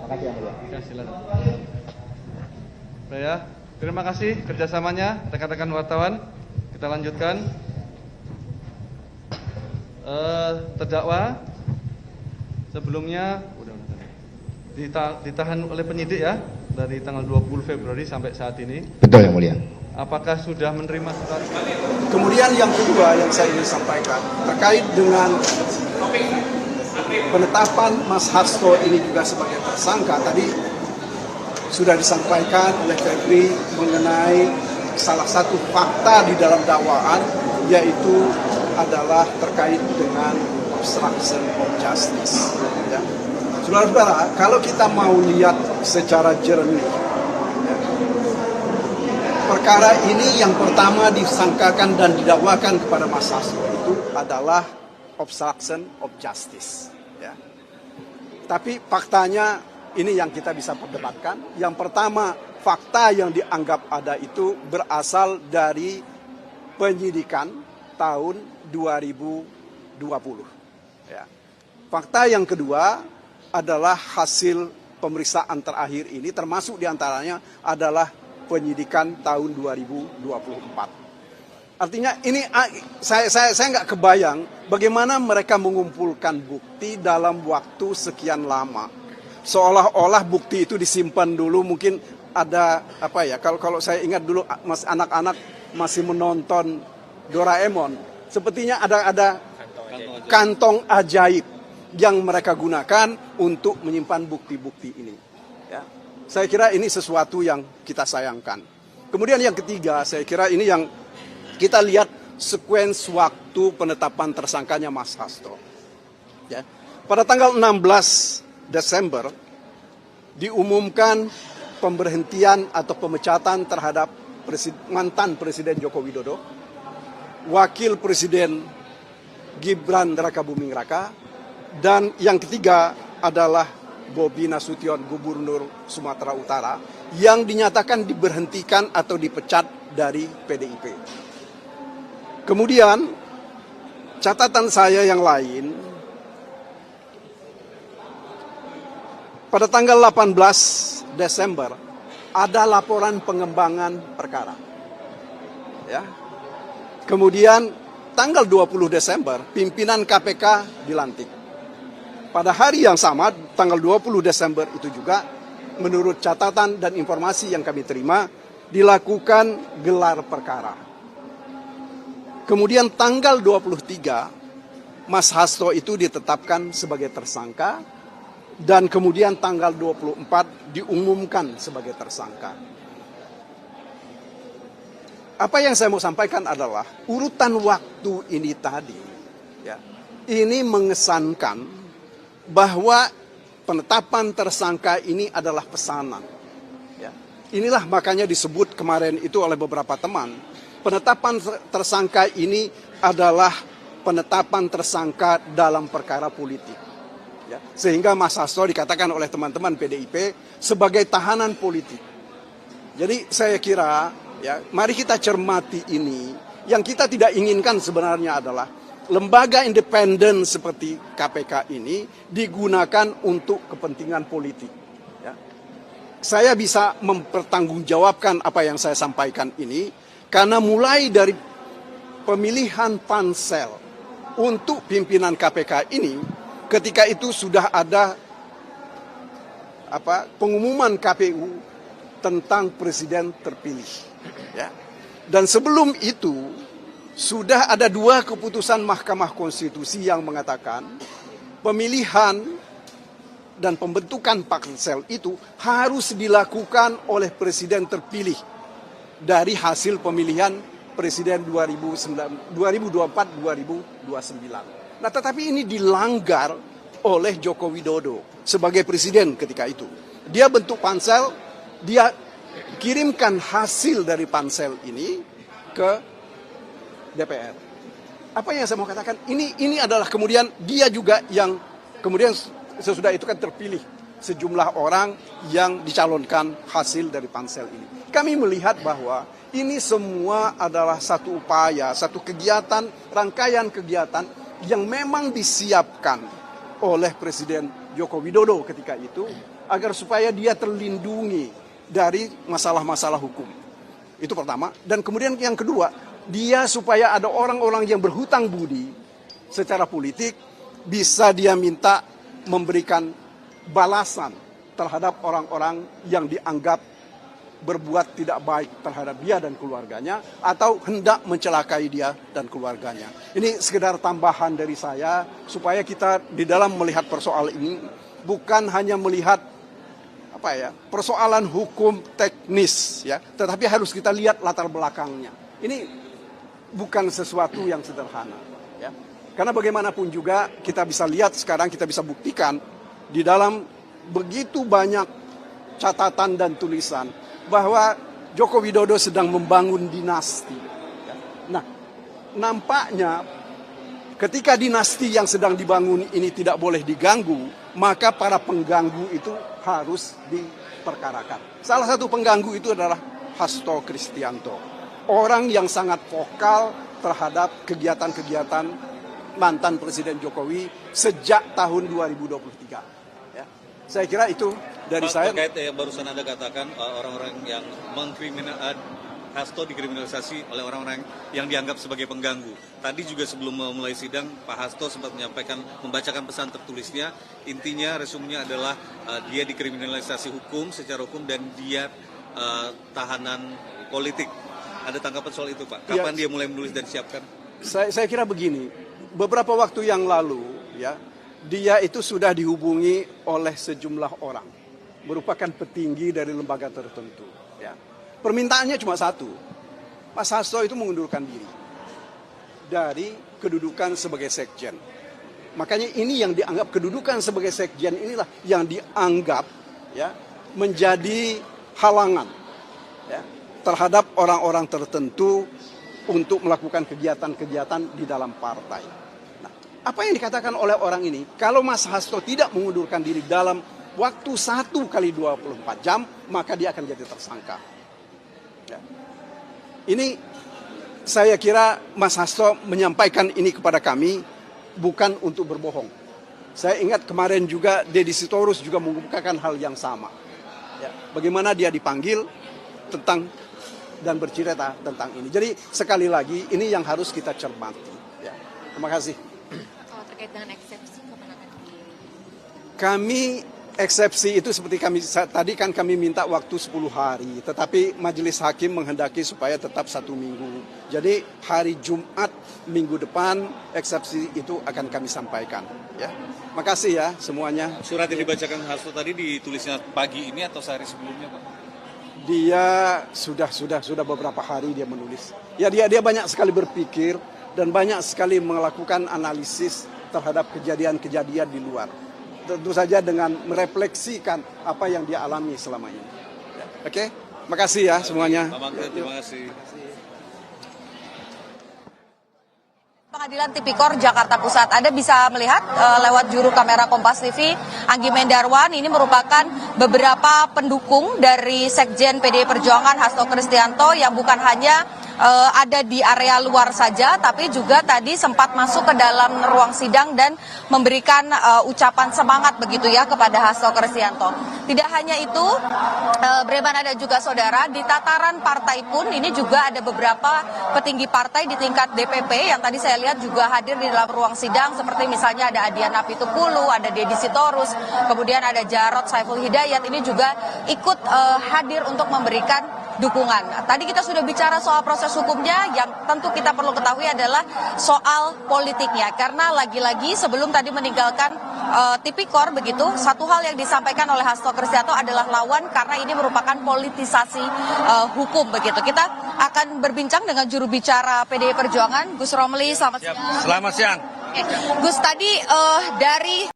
Makasih yang mulia. Ya, silakan. Ya, terima kasih kerjasamanya rekan-rekan wartawan. Kita lanjutkan. Terdakwa sebelumnya ditahan oleh penyidik ya dari tanggal 20 Februari sampai saat ini. Betul yang mulia. Apakah sudah menerima surat? Kemudian yang kedua yang saya ingin sampaikan terkait dengan penetapan Mas Hasto ini juga sebagai tersangka. Tadi sudah disampaikan oleh Febri mengenai salah satu fakta di dalam dakwaan, yaitu adalah terkait dengan obstruction of justice. Ya. Saudara-saudara, kalau kita mau lihat secara jernih, ya, perkara ini yang pertama disangkakan dan didakwakan kepada Mas Hasto itu adalah obstruction of justice. Ya. Tapi faktanya ini yang kita bisa perdebatkan. Yang pertama, fakta yang dianggap ada itu berasal dari penyidikan tahun 2020. Ya. Fakta yang kedua adalah hasil pemeriksaan terakhir ini, termasuk diantaranya adalah penyidikan tahun 2024. Artinya ini saya nggak kebayang bagaimana mereka mengumpulkan bukti dalam waktu sekian lama. Seolah-olah bukti itu disimpan dulu, mungkin ada apa ya? Kalau saya ingat dulu anak-anak masih menonton Doraemon, sepertinya ada kantong ajaib yang mereka gunakan untuk menyimpan bukti-bukti ini. Ya. Saya kira ini sesuatu yang kita sayangkan. Kemudian yang ketiga, saya kira ini yang kita lihat sekuens waktu penetapan tersangkanya Mas Hasto. Ya. Pada tanggal 16 Desember diumumkan pemberhentian atau pemecatan terhadap mantan Presiden Joko Widodo, Wakil Presiden Gibran Rakabuming Raka, dan yang ketiga adalah Bobi Nasution, Gubernur Sumatera Utara, yang dinyatakan diberhentikan atau dipecat dari PDIP. Kemudian catatan saya yang lain, pada tanggal 18 Desember ada laporan pengembangan perkara. Ya. Kemudian tanggal 20 Desember pimpinan KPK dilantik. Pada hari yang sama, tanggal 20 Desember itu juga, menurut catatan dan informasi yang kami terima, dilakukan gelar perkara. Kemudian tanggal 23, Mas Hasto itu ditetapkan sebagai tersangka, dan kemudian tanggal 24 diumumkan sebagai tersangka. Apa yang saya mau sampaikan adalah urutan waktu ini tadi, ya, ini mengesankan bahwa penetapan tersangka ini adalah pesanan. Ya. Inilah makanya disebut kemarin itu oleh beberapa teman, penetapan tersangka ini adalah penetapan tersangka dalam perkara politik. Ya. Sehingga Mas Hasto dikatakan oleh teman-teman PDIP sebagai tahanan politik. Jadi saya kira, ya, mari kita cermati ini. Yang kita tidak inginkan sebenarnya adalah lembaga independen seperti KPK ini digunakan untuk kepentingan politik. Ya. Saya bisa mempertanggungjawabkan apa yang saya sampaikan ini karena mulai dari pemilihan pansel untuk pimpinan KPK ini, ketika itu sudah ada pengumuman KPU tentang presiden terpilih. Ya. Dan sebelum itu sudah ada 2 keputusan Mahkamah Konstitusi yang mengatakan pemilihan dan pembentukan pansel itu harus dilakukan oleh presiden terpilih dari hasil pemilihan presiden 2024-2029. Nah, tetapi ini dilanggar oleh Joko Widodo sebagai presiden ketika itu. Dia bentuk pansel, dia kirimkan hasil dari pansel ini ke DPR. Apa yang saya mau katakan, ini adalah kemudian dia juga yang kemudian sesudah itu kan terpilih sejumlah orang yang dicalonkan hasil dari pansel ini. Kami melihat bahwa ini semua adalah satu upaya, satu kegiatan, rangkaian kegiatan yang memang disiapkan oleh Presiden Joko Widodo ketika itu agar supaya dia terlindungi dari masalah-masalah hukum. Itu pertama. Dan kemudian yang kedua, dia supaya ada orang-orang yang berhutang budi secara politik, bisa dia minta memberikan balasan terhadap orang-orang yang dianggap berbuat tidak baik terhadap dia dan keluarganya, atau hendak mencelakai dia dan keluarganya. Ini sekedar tambahan dari saya, supaya kita di dalam melihat persoalan ini, bukan hanya melihat persoalan hukum teknis, ya, tetapi harus kita lihat latar belakangnya. Ini bukan sesuatu yang sederhana, ya. Karena bagaimanapun juga kita bisa lihat sekarang, kita bisa buktikan di dalam begitu banyak catatan dan tulisan bahwa Joko Widodo sedang membangun dinasti. Nah, nampaknya ketika dinasti yang sedang dibangun ini tidak boleh diganggu, maka para pengganggu itu harus diperkarakan. Salah satu pengganggu itu adalah Hasto Kristianto, orang yang sangat vokal terhadap kegiatan-kegiatan mantan Presiden Jokowi sejak tahun 2023. Ya. Saya kira itu dari Pak, saya. terkait yang barusan Anda katakan, orang-orang yang Hasto dikriminalisasi oleh orang-orang yang dianggap sebagai pengganggu. Tadi juga sebelum memulai sidang, Pak Hasto sempat membacakan pesan tertulisnya. Intinya, resumenya adalah dia dikriminalisasi hukum, secara hukum, dan dia tahanan politik. Ada tanggapan soal itu, Pak? Kapan dia mulai menulis dan siapkan? Saya kira begini, beberapa waktu yang lalu, ya, dia itu sudah dihubungi oleh sejumlah orang, merupakan petinggi dari lembaga tertentu. Ya. Permintaannya cuma satu, Mas Hasto itu mengundurkan diri dari kedudukan sebagai sekjen. Makanya ini yang dianggap kedudukan sebagai sekjen inilah yang dianggap, ya, menjadi halangan, ya, terhadap orang-orang tertentu untuk melakukan kegiatan-kegiatan di dalam partai. Nah, apa yang dikatakan oleh orang ini, kalau Mas Hasto tidak mengundurkan diri dalam waktu 1 kali 24 jam, maka dia akan jadi tersangka. Ya. Ini saya kira Mas Hasto menyampaikan ini kepada kami bukan untuk berbohong. Saya ingat kemarin juga Deddy Sitorus juga mengungkapkan hal yang sama. Ya. Bagaimana dia dipanggil tentang dan bercerita tentang ini. Jadi sekali lagi ini yang harus kita cermati. Ya. Terima kasih. Kalau terkait dengan eksepsi, kapan akan Kami eksepsi itu seperti tadi kan kami minta waktu 10 hari, tetapi majelis hakim menghendaki supaya tetap 1 minggu. Jadi hari Jumat minggu depan eksepsi itu akan kami sampaikan. Ya, makasih ya semuanya. Surat yang dibacakan Hasto tadi ditulisnya pagi ini atau sehari sebelumnya, Pak? Dia sudah beberapa hari dia menulis. Ya dia banyak sekali berpikir dan banyak sekali melakukan analisis terhadap kejadian-kejadian di luar. Tentu saja dengan merefleksikan apa yang dia alami selama ini. Ya, oke, makasih ya semuanya. Pak Magdir, terima kasih. Pengadilan Tipikor Jakarta Pusat. Anda bisa melihat lewat juru kamera Kompas TV, Anggi Mendarwan, ini merupakan beberapa pendukung dari Sekjen PDI Perjuangan Hasto Kristianto yang bukan hanya ada di area luar saja, tapi juga tadi sempat masuk ke dalam ruang sidang dan memberikan ucapan semangat begitu ya kepada Hasto Kristianto. Tidak hanya itu, Breman dan juga saudara, di tataran partai pun ini juga ada beberapa petinggi partai di tingkat DPP yang tadi saya lihat juga hadir di dalam ruang sidang, seperti misalnya ada Adiana Pitupulu, ada Deddy Sitorus, kemudian ada Jarod Saiful Hidayat, ini juga ikut hadir untuk memberikan dukungan. Tadi kita sudah bicara soal proses hukumnya, yang tentu kita perlu ketahui adalah soal politiknya. Karena lagi-lagi sebelum tadi meninggalkan Tipikor begitu, satu hal yang disampaikan oleh Hasto Kristianto adalah lawan karena ini merupakan politisasi hukum begitu. Kita akan berbincang dengan juru bicara PDI Perjuangan, Gus Romli. Selamat siang. Selamat siang. Gus, tadi dari